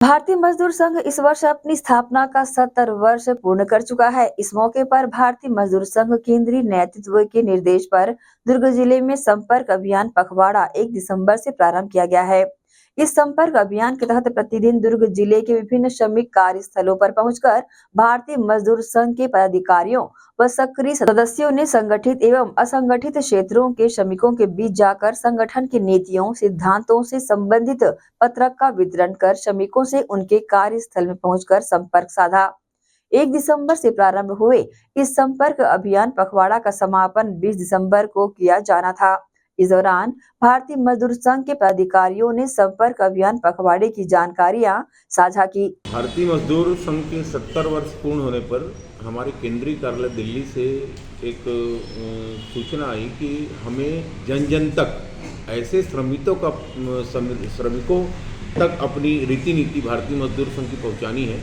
भारतीय मजदूर संघ इस वर्ष अपनी स्थापना का 70 वर्ष पूर्ण कर चुका है। इस मौके पर भारतीय मजदूर संघ केंद्रीय नेतृत्व के निर्देश पर दुर्ग जिले में संपर्क अभियान पखवाड़ा 1 दिसंबर से प्रारंभ किया गया है। इस संपर्क अभियान के तहत प्रतिदिन दुर्ग जिले के विभिन्न श्रमिक कार्यस्थलों पर पहुंचकर भारतीय मजदूर संघ के पदाधिकारियों व सक्रिय सदस्यों ने संगठित एवं असंगठित क्षेत्रों के श्रमिकों के बीच जाकर संगठन की नीतियों सिद्धांतों से संबंधित पत्रक का वितरण कर श्रमिकों से उनके कार्यस्थल में पहुंचकर संपर्क साधा। 1 दिसंबर से प्रारंभ हुए इस संपर्क अभियान पखवाड़ा का समापन 20 दिसंबर को किया जाना था। इस दौरान भारतीय मजदूर संघ के पदाधिकारियों ने संपर्क अभियान पखवाड़े की जानकारियां साझा की। भारतीय मजदूर संघ के 70 वर्ष पूर्ण होने पर हमारे केंद्रीय कार्यालय दिल्ली से एक सूचना आई कि हमें जन जन तक ऐसे श्रमिकों तक अपनी रीति नीति भारतीय मजदूर संघ की पहुंचानी है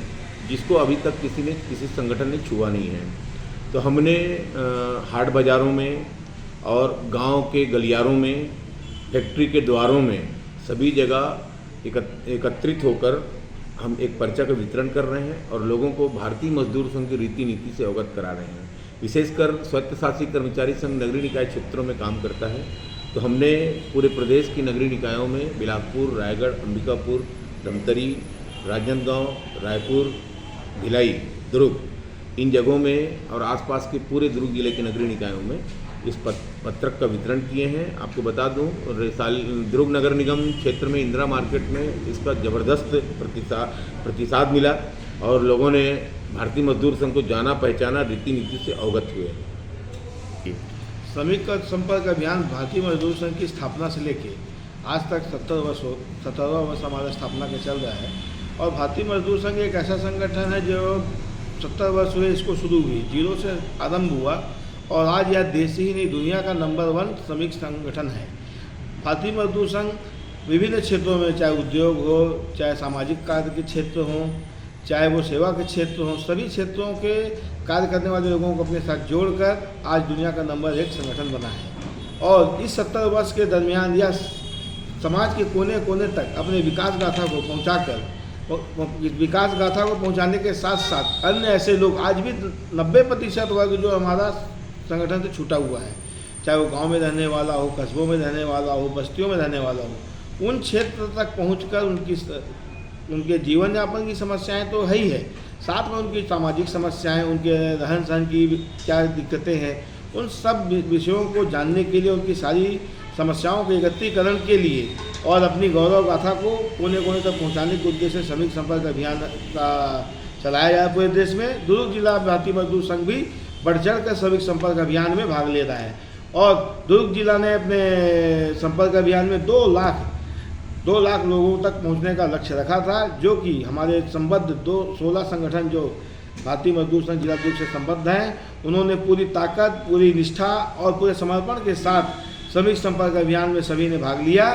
जिसको अभी तक किसी संगठन ने छुआ नहीं है। तो हमने हाट बाज़ारों में और गांव के गलियारों में, फैक्ट्री के द्वारों में सभी जगह एकत्रित होकर हम एक पर्चा का वितरण कर रहे हैं और लोगों को भारतीय मजदूर संघ की रीति नीति से अवगत करा रहे हैं। विशेषकर स्वायत्तशासी कर्मचारी संघ नगरीय निकाय क्षेत्रों में काम करता है, तो हमने पूरे प्रदेश की नगरीय निकायों में बिलासपुर, रायगढ़, अंबिकापुर, धमतरी, राजनांदगांव, रायपुर, भिलाई, दुर्ग, इन जगहों में और आसपास के पूरे दुर्ग जिले के नगरीय निकायों में इस पत्रक का वितरण किए हैं। आपको बता दूं, दुर्ग नगर निगम क्षेत्र में इंदिरा मार्केट में इसका ज़बरदस्त प्रतिसाद मिला और लोगों ने भारतीय मजदूर संघ को जाना पहचाना, रीति नीति से अवगत हुए। श्रमिक संपर्क अभियान भारतीय मजदूर संघ की स्थापना से लेके आज तक 17वां वर्ष हमारा स्थापना का चल रहा है और भारतीय मजदूर संघ एक ऐसा संगठन है जो 70 वर्ष हुए इसको शुरू हुई, जीरो से आरंभ हुआ और आज यह देश ही नहीं दुनिया का नंबर 1 श्रमिक संगठन है। भारतीय मजदूर संघ विभिन्न क्षेत्रों में, चाहे उद्योग हो, चाहे सामाजिक कार्य के क्षेत्र हों, चाहे वो सेवा के क्षेत्र हों, सभी क्षेत्रों के कार्य करने वाले लोगों को अपने साथ जोड़कर आज दुनिया का नंबर 1 संगठन बना है। और इस 70 वर्ष के दरमियान यह समाज के कोने कोने तक अपने विकास गाथा को पहुँचाकर विकास गाथा को पहुँचाने के साथ साथ अन्य ऐसे लोग आज भी 90% वर्ग जो हमारा संगठन से छूटा हुआ है, चाहे वो गांव में रहने वाला हो, कस्बों में रहने वाला हो, बस्तियों में रहने वाला हो, उन क्षेत्र तक पहुंचकर उनके जीवन यापन की समस्याएं तो है ही है, साथ में उनकी सामाजिक समस्याएं, उनके रहन सहन की क्या दिक्कतें हैं, उन सब विषयों को जानने के लिए, उनकी सारी समस्याओं के एकत्रीकरण के लिए और अपनी गौरव गाथा को कोने कोने तक पहुँचाने के उद्देश्य से श्रमिक संपर्क अभियान का चलाया गया पूरे देश में। दुर्ग जिला भारतीय मजदूर संघ भी बढ़ चढ़ कर श्रमिक संपर्क अभियान में भाग ले रहा है और दुर्ग जिला ने अपने संपर्क अभियान में 2 लाख लोगों तक पहुंचने का लक्ष्य रखा था, जो कि हमारे संबद्ध 16 संगठन जो भारतीय मजदूर संघ जिला दुर्ग से संबद्ध हैं, उन्होंने पूरी ताकत, पूरी निष्ठा और पूरे समर्पण के साथ श्रमिक संपर्क अभियान में सभी ने भाग लिया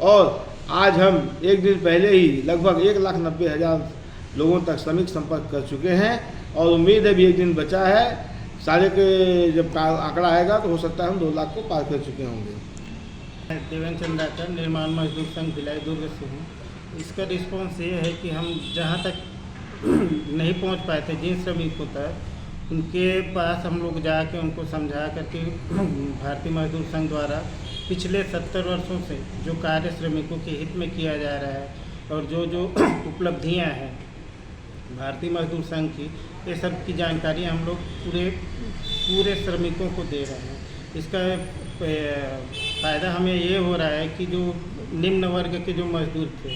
और आज हम एक दिन पहले ही लगभग 1,90,000 लोगों तक श्रमिक संपर्क कर चुके हैं और उम्मीद है भी एक दिन बचा है। सारे के जब आंकड़ा आएगा तो हो सकता है हम 2 लाख को पार कर चुके होंगे। देवेंद्र चंद्राकर, निर्माण मजदूर संघ भिलाई दुर्ग से हूँ। इसका रिस्पॉन्स ये है कि हम जहाँ तक नहीं पहुँच पाए थे जिन श्रमिकों तक, उनके पास हम लोग जाके उनको समझा करके भारतीय मजदूर संघ द्वारा पिछले 70 वर्षों से जो कार्य श्रमिकों के हित में किया जा रहा है और जो उपलब्धियाँ हैं भारतीय मजदूर संघ की, ये सब की जानकारी हम लोग पूरे श्रमिकों को दे रहे हैं। इसका फ़ायदा हमें ये हो रहा है कि जो निम्न वर्ग के जो मजदूर थे,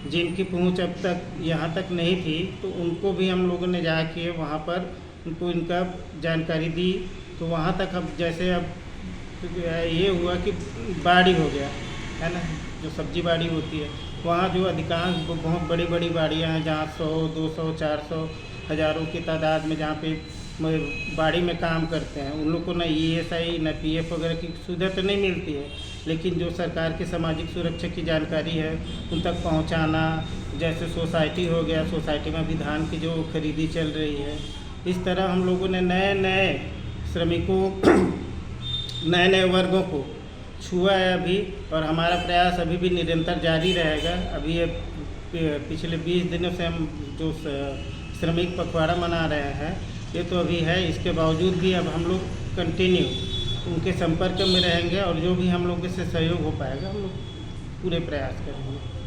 जिनकी पहुंच अब तक यहाँ तक नहीं थी, तो उनको भी हम लोगों ने जाके वहाँ पर उनको इनका जानकारी दी। तो वहाँ तक अब जैसे अब ये हुआ कि बाड़ी हो गया है ना, जो सब्जी बाड़ी होती है, वहाँ जो अधिकांश बहुत बड़ी बड़ी बाड़ियाँ हैं जहाँ 100, 200, 400, हज़ारों की तादाद में जहाँ पे बाड़ी में काम करते हैं, उन लोग को न ESI न PF वगैरह की सुविधा तो नहीं मिलती है, लेकिन जो सरकार की सामाजिक सुरक्षा की जानकारी है उन तक पहुंचाना, जैसे सोसाइटी हो गया, सोसाइटी में भी धान की जो खरीदी चल रही है, इस तरह हम लोगों ने नए श्रमिकों नए वर्गों को छुआ है अभी और हमारा प्रयास अभी भी निरंतर जारी रहेगा। अभी ये पिछले 20 दिनों से हम जो श्रमिक पखवाड़ा मना रहे हैं, ये तो अभी है। इसके बावजूद भी अब हम लोग कंटिन्यू उनके संपर्क में रहेंगे और जो भी हम लोग से सहयोग हो पाएगा हम लोग पूरे प्रयास करेंगे।